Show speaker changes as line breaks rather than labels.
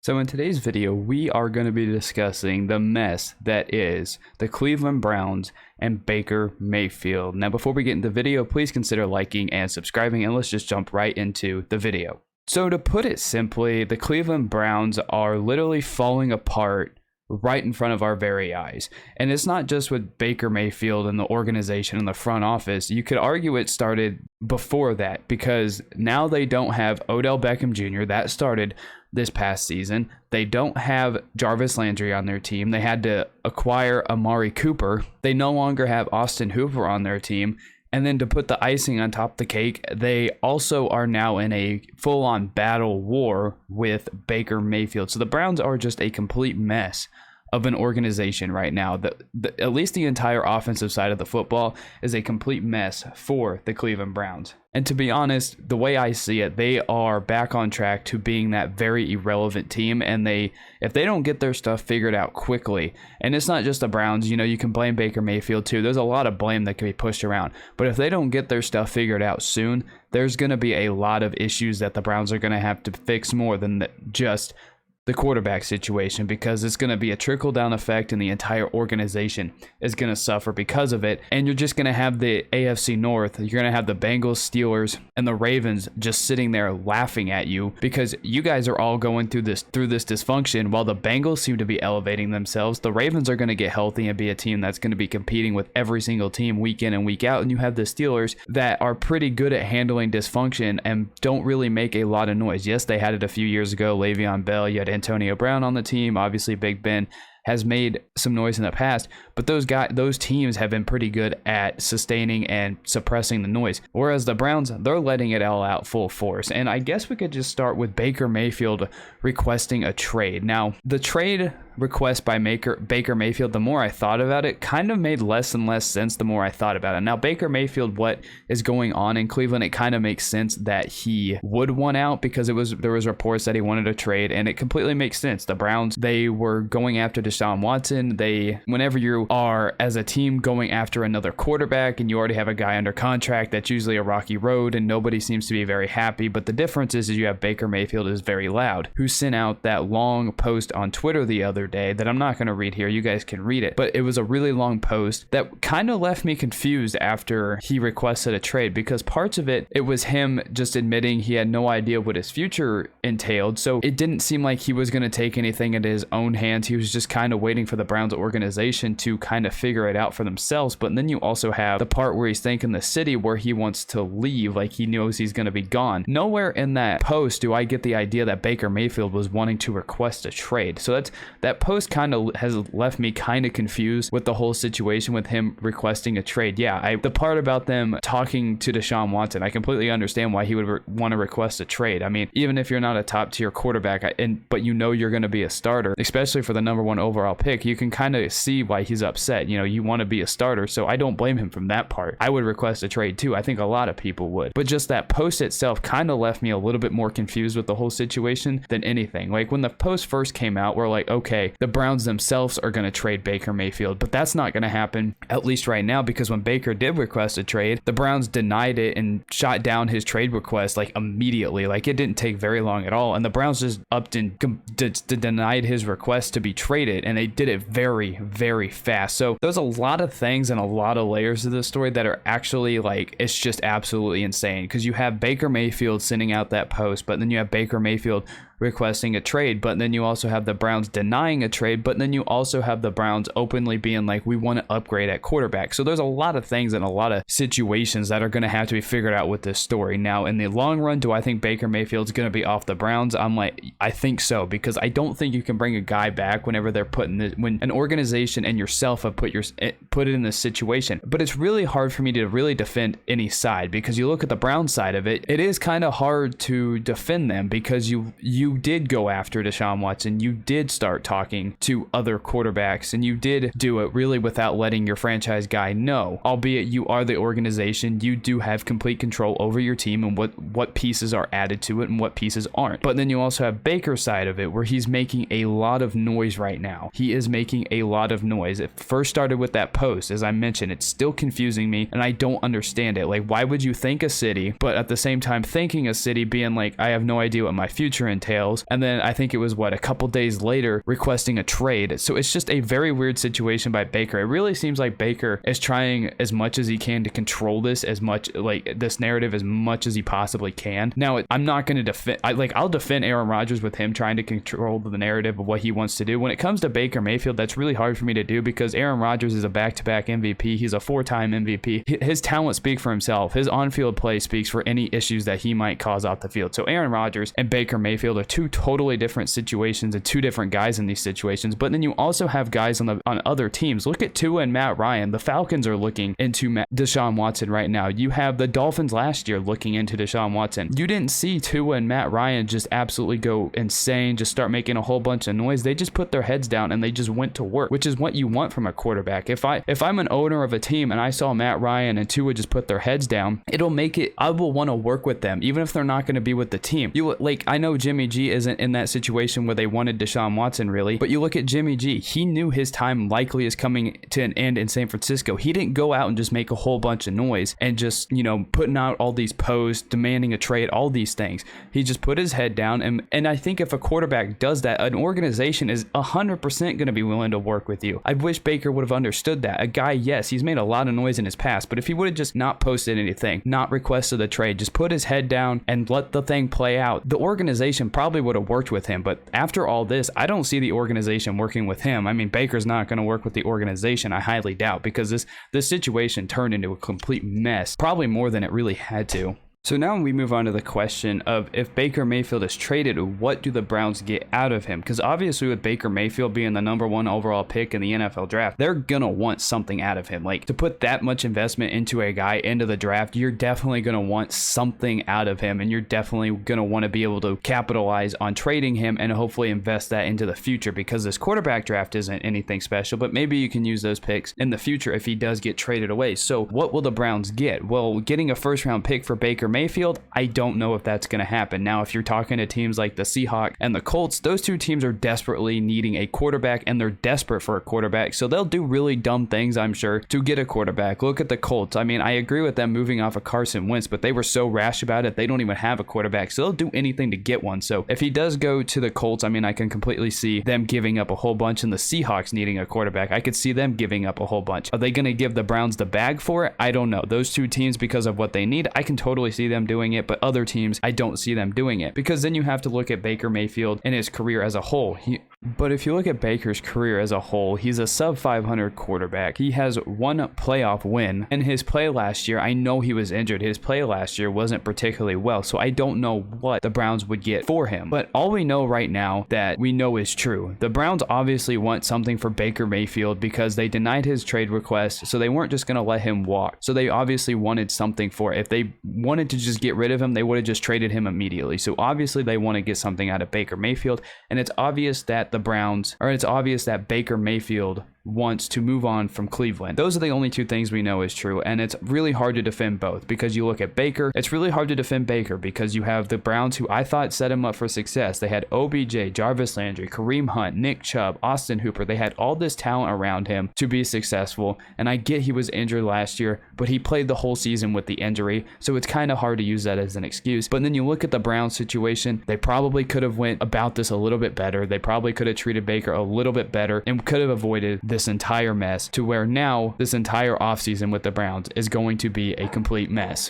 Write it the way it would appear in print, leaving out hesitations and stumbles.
So in today's video, we are going to be discussing the mess that is the Cleveland Browns and Baker Mayfield. Now, before we get into the video, please consider liking and subscribing, and let's just jump right into the video. So to put it simply, the Cleveland Browns are literally falling apart right in front of our very eyes. And it's not just with Baker Mayfield and the organization and the front office. You could argue it started before that, because now they don't have Odell Beckham Jr. That started this past season. They don't have Jarvis Landry on their team. They had to acquire Amari Cooper. They no longer have Austin Hooper on their team. And then to put the icing on top of the cake, they also are now in a full-on battle war with Baker Mayfield. So the Browns are just a complete mess of an organization right now. At least the entire offensive side of the football is a complete mess for the Cleveland Browns. And to be honest, the way I see it, they are back on track to being that very irrelevant team. And if they don't get their stuff figured out quickly, and it's not just the Browns, you can blame Baker Mayfield too. There's a lot of blame that can be pushed around. But if they don't get their stuff figured out soon, there's going to be a lot of issues that the Browns are going to have to fix more than just the quarterback situation, because it's going to be a trickle-down effect and the entire organization is going to suffer because of it. And you're just going to have the AFC North, you're going to have the Bengals, Steelers, and the Ravens just sitting there laughing at you because you guys are all going through this dysfunction, while the Bengals seem to be elevating themselves. The Ravens are going to get healthy and be a team that's going to be competing with every single team week in and week out. And you have the Steelers that are pretty good at handling dysfunction and don't really make a lot of noise. Yes, they had it a few years ago. Le'Veon Bell, you had Antonio Brown on the team. Obviously, Big Ben has made some noise in the past, but those teams have been pretty good at sustaining and suppressing the noise. Whereas the Browns, they're letting it all out full force. And I guess we could just start with Baker Mayfield requesting a trade. Now, the trade request by Baker Mayfield, the more I thought about it, kind of made less and less sense the more I thought about it. Now, Baker Mayfield, what is going on in Cleveland, it kind of makes sense that he would want out, because there was reports that he wanted a trade, and it completely makes sense. The Browns, they were going after Deshaun Watson. Whenever you are as a team going after another quarterback and you already have a guy under contract, that's usually a rocky road and nobody seems to be very happy. But the difference is you have Baker Mayfield is very loud, who sent out that long post on Twitter the other day that I'm not going to read here. You guys can read it, but it was a really long post that kind of left me confused after he requested a trade, because parts of it was him just admitting he had no idea what his future entailed. So it didn't seem like he was going to take anything into his own hands. He was just kind of waiting for the Browns organization to kind of figure it out for themselves. But then you also have the part where he's thanking the city where he wants to leave, like he knows he's going to be gone. Nowhere in that post do I get the idea that Baker Mayfield was wanting to request a trade. So that post kind of has left me kind of confused with the whole situation with him requesting a trade. Yeah, the part about them talking to Deshaun Watson, I completely understand why he would want to request a trade. I mean, even if you're not a top tier quarterback, but you're going to be a starter, especially for the number one overall pick, you can kind of see why he's upset. You want to be a starter, so I don't blame him from that part. I would request a trade too. I think a lot of people would. But just that post itself kind of left me a little bit more confused with the whole situation than anything. Like when the post first came out, we're like, okay, the Browns themselves are going to trade Baker Mayfield, but that's not going to happen, at least right now, because when Baker did request a trade, the Browns denied it and shot down his trade request like immediately. Like it didn't take very long at all, and the Browns just upped and denied his request to be traded, and they did it very, very fast. So there's a lot of things and a lot of layers to this story that are actually like, it's just absolutely insane, because you have Baker Mayfield sending out that post, but then you have Baker Mayfield requesting a trade, but then you also have the Browns denying a trade, but then you also have the Browns openly being like, we want to upgrade at quarterback. So there's a lot of things and a lot of situations that are going to have to be figured out with this story. Now, in the long run, do I think Baker Mayfield's going to be off the Browns? I'm like, I think so, because I don't think you can bring a guy back whenever they're when an organization and yourself have put it in this situation. But it's really hard for me to really defend any side, because you look at the Browns side of it, it is kind of hard to defend them, because you did go after Deshaun Watson. You did start talking to other quarterbacks, and you did do it really without letting your franchise guy know. Albeit you are the organization, you do have complete control over your team and what pieces are added to it and what pieces aren't. But then you also have Baker's side of it, where he's making a lot of noise right now. He is making a lot of noise. It first started with that post. As I mentioned, it's still confusing me, and I don't understand it. Like, why would you thank a city, but at the same time thanking a city being like, I have no idea what my future entails? details, and then I think it was a couple days later requesting a trade. So it's just a very weird situation by Baker. It really seems like Baker is trying as much as he can to control this as much, like this narrative, as much as he possibly can. Now, I'm not going to defend, I'll defend Aaron Rodgers with him trying to control the narrative of what he wants to do. When it comes to Baker Mayfield, that's really hard for me to do because Aaron Rodgers is a back-to-back MVP. He's a 4-time MVP. His talent speaks for himself. His on-field play speaks for any issues that he might cause off the field. So Aaron Rodgers and Baker Mayfield are two totally different situations and two different guys in these situations. But then you also have guys on other teams. Look at Tua and Matt Ryan. The Falcons are looking into Deshaun Watson right now. You have the Dolphins last year looking into Deshaun Watson. You didn't see Tua and Matt Ryan just absolutely go insane, just start making a whole bunch of noise. They just put their heads down and they just went to work, which is what you want from a quarterback. If I'm an owner of a team and I saw Matt Ryan and Tua just put their heads down, it'll make it, I will want to work with them, even if they're not going to be with the team. I know Jimmy G isn't in that situation where they wanted Deshaun Watson really, but you look at Jimmy G, he knew his time likely is coming to an end in San Francisco. He didn't go out and just make a whole bunch of noise and just, putting out all these posts, demanding a trade, all these things. He just put his head down. And I think if a quarterback does that, an organization is 100% going to be willing to work with you. I wish Baker would have understood that. A guy, yes, he's made a lot of noise in his past, but if he would have just not posted anything, not requested the trade, just put his head down and let the thing play out, the organization probably would have worked with him. But after all this, I don't see the organization working with him. I mean, Baker's not going to work with the organization, I highly doubt, because this situation turned into a complete mess, probably more than it really had to. So now we move on to the question of if Baker Mayfield is traded, what do the Browns get out of him? Because obviously with Baker Mayfield being the #1 overall pick in the NFL draft, they're going to want something out of him. Like, to put that much investment into a guy into the draft, you're definitely going to want something out of him, and you're definitely going to want to be able to capitalize on trading him and hopefully invest that into the future, because this quarterback draft isn't anything special, but maybe you can use those picks in the future if he does get traded away. So what will the Browns get? Well, getting a first-round pick for Baker Mayfield, I don't know if that's going to happen. Now, if you're talking to teams like the Seahawks and the Colts, those two teams are desperately needing a quarterback, and they're desperate for a quarterback, so they'll do really dumb things, I'm sure, to get a quarterback. Look at the Colts. I mean, I agree with them moving off of Carson Wentz, but they were so rash about it, they don't even have a quarterback, so they'll do anything to get one. So if he does go to the Colts, I mean, I can completely see them giving up a whole bunch, and the Seahawks needing a quarterback. I could see them giving up a whole bunch. Are they going to give the Browns the bag for it? I don't know. Those two teams, because of what they need, I can totally see them doing it, but other teams, I don't see them doing it, because then you have to look at Baker Mayfield and his career as a whole. But if you look at Baker's career as a whole, he's a sub 500 quarterback. He has one playoff win, and his play last year, I know he was injured. His play last year wasn't particularly well, so I don't know what the Browns would get for him. But all we know right now that we know is true. The Browns obviously want something for Baker Mayfield because they denied his trade request, so they weren't just going to let him walk. So they obviously wanted something for it. If they wanted to just get rid of him, they would have just traded him immediately. So obviously they want to get something out of Baker Mayfield, and it's obvious that it's obvious that Baker Mayfield wants to move on from Cleveland. Those are the only two things we know is true, and it's really hard to defend both, because you look at Baker, it's really hard to defend Baker because you have the Browns, who I thought set him up for success. They had OBJ, Jarvis Landry, Kareem Hunt, Nick Chubb, Austin Hooper. They had all this talent around him to be successful, and I get he was injured last year, but he played the whole season with the injury, so it's kind of hard to use that as an excuse. But then you look at the Browns situation, they probably could have went about this a little bit better. They probably could have treated Baker a little bit better and could have avoided this entire mess, to where now this entire offseason with the Browns is going to be a complete mess.